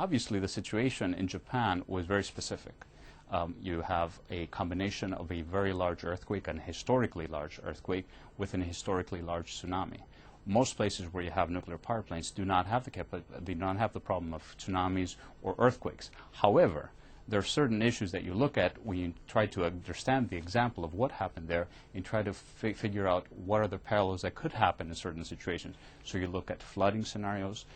Obviously, the situation in Japan was very specific. You have a combination of a very large earthquake, an historically large earthquake, with an historically large tsunami. Most places where you have nuclear power plants do not have the problem of tsunamis or earthquakes. However, there are certain issues that you look at when you try to understand the example of what happened there and try to figure out what are the parallels that could happen in certain situations. So you look at flooding scenarios,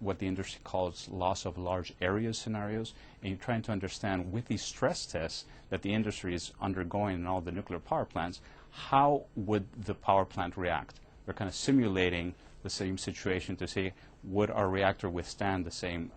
what the industry calls loss of large areas scenarios, and you're trying to understand with these stress tests that the industry is undergoing in all the nuclear power plants, how would the power plant react? They're kind of simulating the same situation to say, would our reactor withstand the same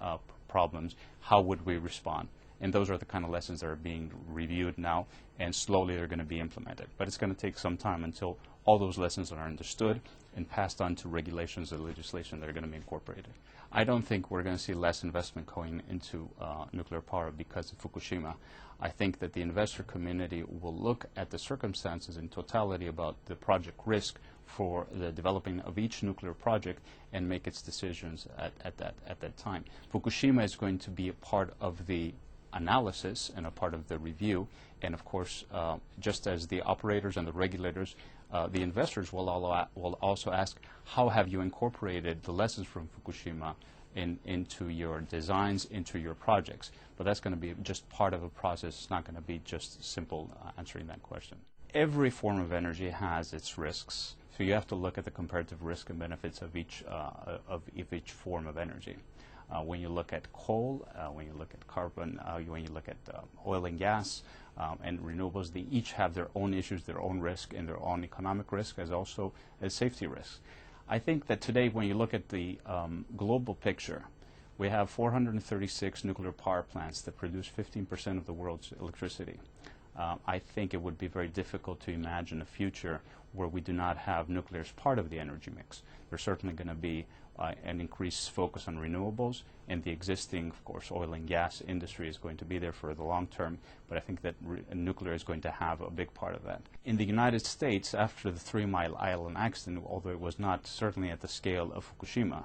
problems? How would we respond? And those are the kind of lessons that are being reviewed now, and slowly they're going to be implemented. But it's going to take some time until all those lessons are understood and passed on to regulations and legislation that are going to be incorporated. I don't think we're going to see less investment going into nuclear power because of Fukushima. I think that the investor community will look at the circumstances in totality about the project risk for the developing of each nuclear project and make its decisions at that time. Fukushima is going to be a part of the analysis and a part of the review, and of course, just as the operators and the regulators, the investors will also ask, how have you incorporated the lessons from Fukushima into your designs, into your projects? But that's going to be just part of a process. It's not going to be just simple answering that question. Every form of energy has its risks, so you have to look at the comparative risk and benefits of each form of energy. When you look at coal, when you look at carbon, when you look at oil and gas and renewables, they each have their own issues, their own risk, and their own economic risk, as also as safety risks. I think that today, when you look at the global picture, we have 436 nuclear power plants that produce 15% of the world's electricity. I think it would be very difficult to imagine a future where we do not have nuclear as part of the energy mix. There's certainly going to be an increased focus on renewables, and the existing, of course, oil and gas industry is going to be there for the long term, but I think that nuclear is going to have a big part of that. In the United States, after the 3 Mile Island accident, although it was not certainly at the scale of Fukushima,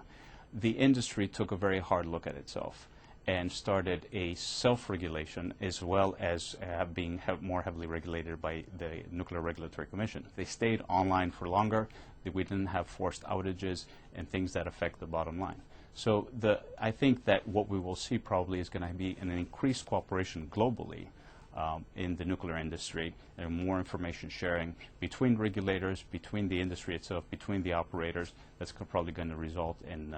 the industry took a very hard look at itself and started a self-regulation, as well as being more heavily regulated by the Nuclear Regulatory Commission. They stayed online for longer. We didn't have forced outages and things that affect the bottom line. So I think that what we will see probably is going to be an increased cooperation globally in the nuclear industry, and more information sharing between regulators, between the industry itself, between the operators. That's probably going to result in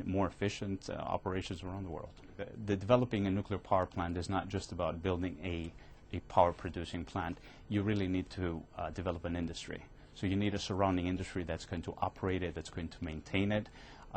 more efficient operations around the world. The developing a nuclear power plant is not just about building a power producing plant. You really need to develop an industry. So you need a surrounding industry that's going to operate it, that's going to maintain it.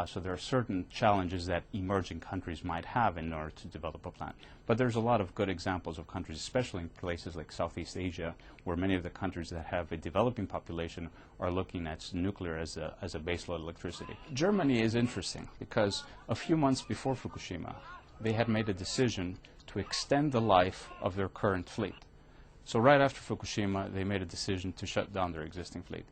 So there are certain challenges that emerging countries might have in order to develop a plant. But there's a lot of good examples of countries, especially in places like Southeast Asia, where many of the countries that have a developing population are looking at nuclear as a baseload electricity. Germany is interesting because a few months before Fukushima, they had made a decision to extend the life of their current fleet. So right after Fukushima, they made a decision to shut down their existing fleet.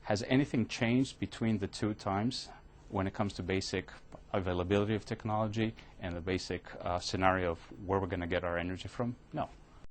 Has anything changed between the two times when it comes to basic availability of technology and the basic scenario of where we're going to get our energy from? No.